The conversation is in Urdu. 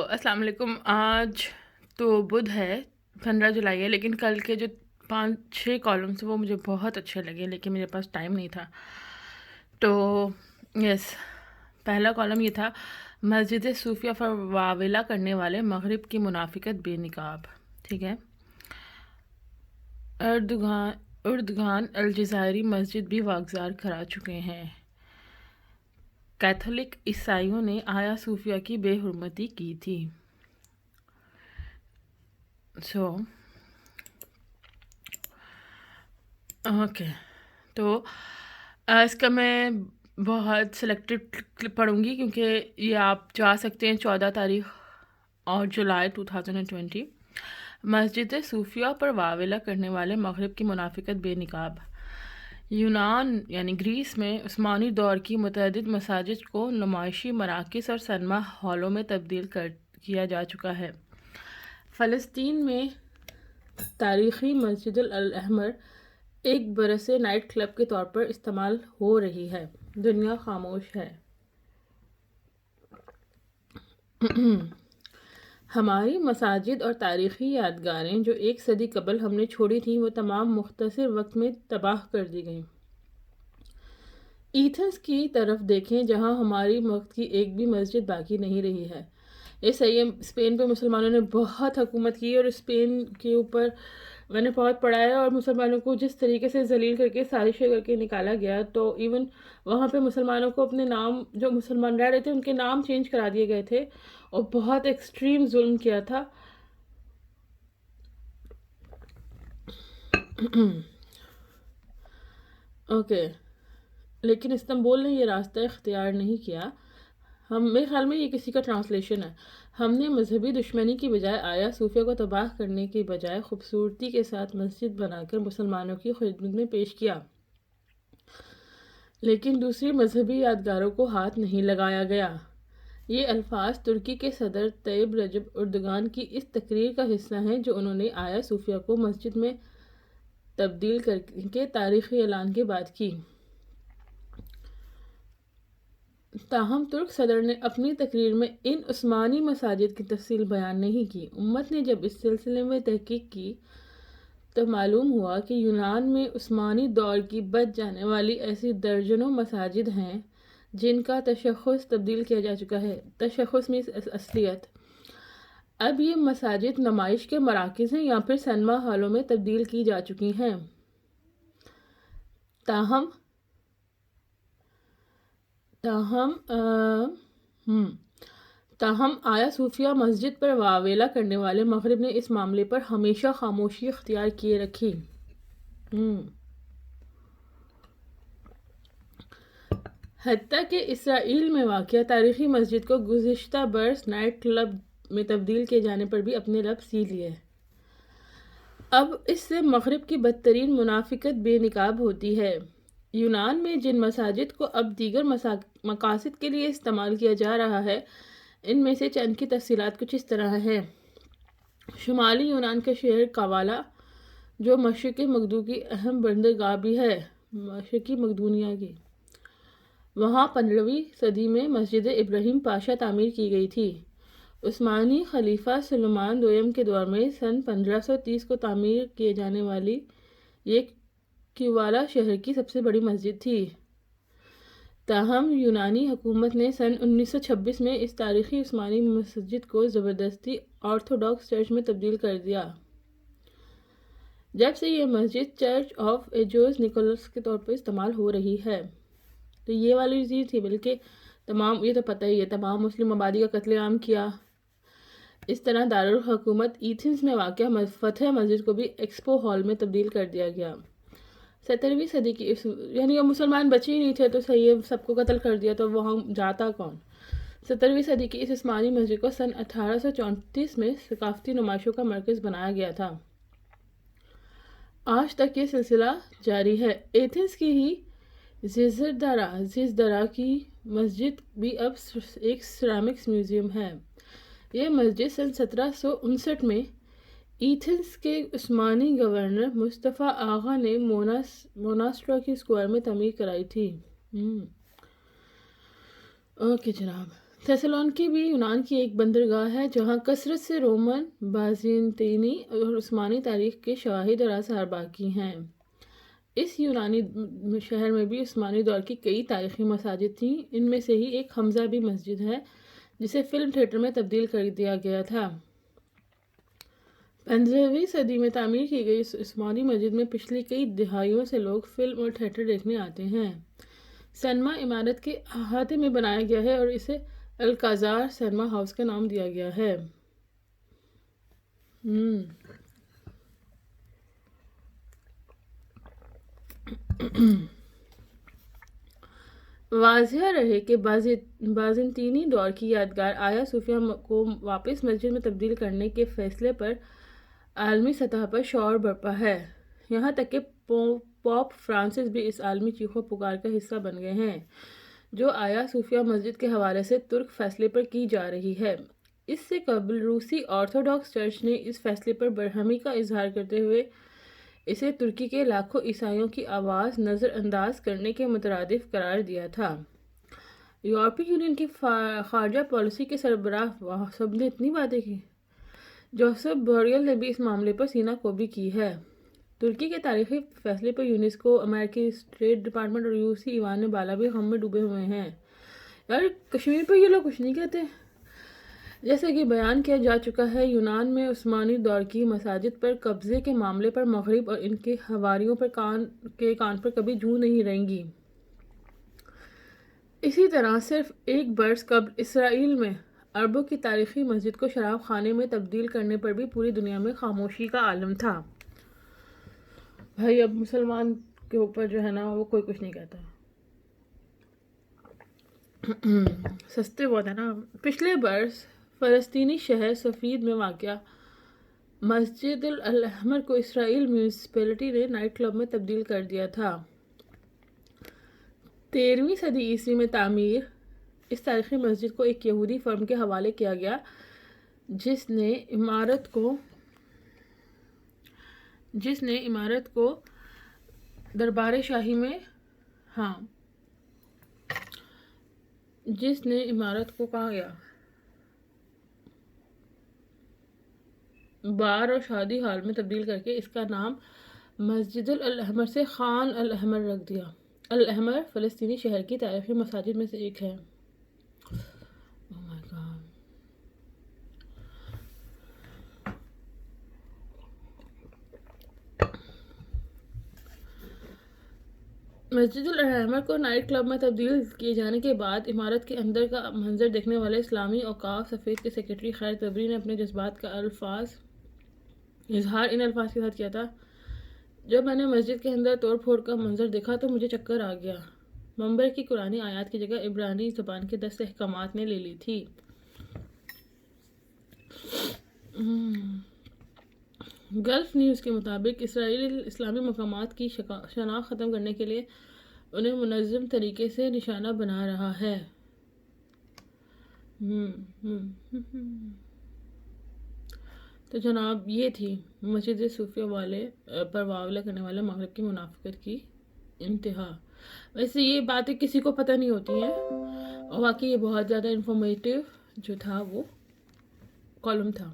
السلام علیکم. آج تو بدھ ہے، 15 جولائی ہے، لیکن کل کے جو 5-6 کالمس وہ مجھے بہت اچھے لگے، لیکن میرے پاس ٹائم نہیں تھا. تو یس، پہلا کالم یہ تھا: مسجد صوفیہ پر واویلا کرنے والے مغرب کی منافقت بے نقاب. ٹھیک ہے. اردگان الجزائری مسجد بھی واگزار کرا چکے ہیں. کیتھولک عیسائیوں نے آیا صوفیہ کی بے حرمتی کی تھی. اوکے، تو اس کا میں بہت سلیکٹڈ کلپ پڑھوں گی، کیونکہ یہ آپ جا سکتے ہیں 14 تاریخ اور جولائی 2020. مسجد صوفیہ پر واویلا کرنے والے مغرب کی منافقت بے نقاب. یونان یعنی گریس میں عثمانی دور کی متعدد مساجد کو نمائشی مراکز اور سنما ہالوں میں تبدیل کیا جا چکا ہے. فلسطین میں تاریخی مسجد الاحمر ایک برس نائٹ کلب کے طور پر استعمال ہو رہی ہے. دنیا خاموش ہے. ہماری مساجد اور تاریخی یادگاریں جو ایک صدی قبل ہم نے چھوڑی تھیں، وہ تمام مختصر وقت میں تباہ کر دی گئیں. ایتھنز کی طرف دیکھیں، جہاں ہماری وقت کی ایک بھی مسجد باقی نہیں رہی ہے. یہ صحیح ہے، اسپین پہ مسلمانوں نے بہت حکومت کی، اور اسپین کے اوپر میں نے بہت پڑھا ہے، اور مسلمانوں کو جس طریقے سے ذلیل کر کے سازشیں کر کے نکالا گیا، تو ایون وہاں پہ مسلمانوں کو اپنے نام، جو مسلمان رہ رہے تھے ان کے نام چینج کرا دیے گئے تھے، اور بہت ایکسٹریم ظلم کیا تھا. اوکے، لیکن استنبول نے یہ راستہ اختیار نہیں کیا. میرے خیال میں یہ کسی کا ٹرانسلیشن ہے. ہم نے مذہبی دشمنی کی بجائے آیا صوفیہ کو تباہ کرنے کی بجائے خوبصورتی کے ساتھ مسجد بنا کر مسلمانوں کی خدمت میں پیش کیا، لیکن دوسری مذہبی یادگاروں کو ہاتھ نہیں لگایا گیا. یہ الفاظ ترکی کے صدر طیب رجب اردگان کی اس تقریر کا حصہ ہیں جو انہوں نے آیا صوفیہ کو مسجد میں تبدیل کر کے تاریخی اعلان کے بعد کی. تاہم ترک صدر نے اپنی تقریر میں ان عثمانی مساجد کی تفصیل بیان نہیں کی. امت نے جب اس سلسلے میں تحقیق کی تو معلوم ہوا کہ یونان میں عثمانی دور کی بچ جانے والی ایسی درجنوں مساجد ہیں جن کا تشخص تبدیل کیا جا چکا ہے. تشخص میں اصلیت. اب یہ مساجد نمائش کے مراکز ہیں یا پھر سنما ہالوں میں تبدیل کی جا چکی ہیں. تاہم آیا صوفیہ مسجد پر واویلا کرنے والے مغرب نے اس معاملے پر ہمیشہ خاموشی اختیار کیے رکھی. حتیٰ کہ اسرائیل میں واقع تاریخی مسجد کو گزشتہ برس نائٹ کلب میں تبدیل کیے جانے پر بھی اپنے لب سی لیے. اب اس سے مغرب کی بدترین منافقت بے نقاب ہوتی ہے. یونان میں جن مساجد کو اب دیگر مقاصد کے لیے استعمال کیا جا رہا ہے، ان میں سے چند کی تفصیلات کچھ اس طرح ہیں. شمالی یونان کا شہر کاوالا، جو مشرقی مقدو کی اہم بندرگاہ بھی ہے، مشرقی مقدونیہ کی، وہاں 15ویں صدی میں مسجد ابراہیم پاشا تعمیر کی گئی تھی. عثمانی خلیفہ سلیمان دوئم کے دور میں سن 1530 کو تعمیر کیے جانے والی یہ کیوالا شہر کی سب سے بڑی مسجد تھی. تاہم یونانی حکومت نے سن 1926 میں اس تاریخی عثمانی مسجد کو زبردستی آرتھوڈاکس چرچ میں تبدیل کر دیا. جب سے یہ مسجد چرچ آف ایجوس نکولس کے طور پر استعمال ہو رہی ہے. تو یہ والی چیز تھی، بلکہ یہ تو پتہ ہی ہے، تمام مسلم آبادی کا قتل عام کیا. اس طرح دارالحکومت ایتھنز میں واقع فتح مسجد کو بھی ایکسپو ہال میں تبدیل کر دیا گیا. 17ویں صدی کی یعنی مسلمان بچے ہی نہیں تھے، تو صحیح ہے، سب کو قتل کر دیا، تو وہاں جاتا کون. 17ویں صدی کی اس عثمانی مسجد کو سن 1834 میں ثقافتی نمائشوں کا مرکز بنایا گیا تھا. آج تک یہ سلسلہ جاری ہے. ایتھنز کی ہی زیزدرا کی مسجد بھی اب ایک سیرامکس میوزیم ہے. یہ مسجد سن 1759 میں ایتھنز کے عثمانی گورنر مصطفیٰ آغا نے موناسٹرا کی اسکوائر میں تعمیر کرائی تھی. اوکے جناب، تھیسالونکی بھی یونان کی ایک بندرگاہ ہے جہاں کثرت سے رومن، بازنطینی اور عثمانی تاریخ کے شواہد اور آثار باقی ہیں۔ اس یونانی شہر میں بھی عثمانی دور کی کئی تاریخی مساجد تھیں، ان میں سے ہی ایک حمزہ بھی مسجد ہے جسے فلم تھیٹر میں تبدیل کر دیا گیا تھا۔ 15ویں صدی میں تعمیر کی گئی اس عثمانی مسجد میں پچھلی کئی دہائیوں سے لوگ فلم اور تھیٹر دیکھنے آتے ہیں۔ سینما عمارت کے احاطے میں بنایا گیا ہے اور اسے الکازار سینما ہاؤس کا نام دیا گیا ہے۔ واضح رہے کہ بازنطینی دور کی یادگار آیا صوفیہ کو واپس مسجد میں تبدیل کرنے کے فیصلے پر عالمی سطح پر شور برپا ہے، یہاں تک کہ پوپ فرانسس بھی اس عالمی چیخو پکار کا حصہ بن گئے ہیں جو آیا صوفیہ مسجد کے حوالے سے ترک فیصلے پر کی جا رہی ہے۔ اس سے قبل روسی آرتھوڈاکس چرچ نے اس فیصلے پر برہمی کا اظہار کرتے ہوئے اسے ترکی کے لاکھوں عیسائیوں کی آواز نظر انداز کرنے کے مترادف قرار دیا تھا۔ یورپی یونین کی خارجہ پالیسی کے سربراہ سب نے اتنی باتیں کی۔ جوزف بوریل نے بھی اس معاملے پر سینہ کوبی کی ہے۔ ترکی کے تاریخی فیصلے پر یونیسکو، امریکی اسٹیٹ ڈپارٹمنٹ اور روسی ایوان بالا بھی غم میں ڈوبے ہوئے ہیں۔ یار کشمیر پر یہ لوگ کچھ نہیں کہتے۔ جیسا کہ بیان کیا جا چکا ہے، یونان میں عثمانی دور کی مساجد پر قبضے کے معاملے پر مغرب اور ان کے حواریوں پر کان پر کبھی جوں نہیں رہیں گی۔ اسی طرح صرف ایک برس قبل اسرائیل میں عربوں کی تاریخی مسجد کو شراب خانے میں تبدیل کرنے پر بھی پوری دنیا میں خاموشی کا عالم تھا۔ بھائی اب مسلمان کے اوپر جو ہے نا وہ کوئی کچھ نہیں کہتا۔ سستے بہت ہے نا۔ پچھلے برس فلسطینی شہر سفید میں واقع مسجد الاحمر کو اسرائیل میونسپلٹی نے نائٹ کلب میں تبدیل کر دیا تھا۔ 13ویں صدی عیسوی میں تعمیر اس تاریخی مسجد کو ایک یہودی فرم کے حوالے کیا گیا جس نے عمارت کو دربار شاہی میں کہا گیا بار اور شادی ہال میں تبدیل کر کے اس کا نام مسجد الاحمر سے خان الاحمر رکھ دیا۔ الاحمر فلسطینی شہر کی تاریخی مساجد میں سے ایک ہے۔ مسجد الاحمر کو نائٹ کلب میں تبدیل کیے جانے کے بعد عمارت کے اندر کا منظر دیکھنے والے اسلامی اوقاف سفید کے سیکرٹری خیر تبری نے اپنے جذبات کا اظہار ان الفاظ کے ساتھ کیا تھا: جب میں نے مسجد کے اندر توڑ پھوڑ کا منظر دیکھا تو مجھے چکر آ گیا۔ منبر کی قرآنی آیات کی جگہ عبرانی زبان کے 10 احکامات نے لے لی تھی۔ گلف نیوز کے مطابق اسرائیل اسلامی مقامات کی شناخت ختم کرنے کے لیے انہیں منظم طریقے سے نشانہ بنا رہا ہے۔ تو جناب یہ تھی مسجد صوفیہ والے پر معاملہ کرنے والے مغرب کی منافقت کی انتہا۔ ویسے یہ باتیں کسی کو پتہ نہیں ہوتی ہیں اور واقعی یہ بہت زیادہ انفارمیٹیو جو تھا وہ کالم تھا۔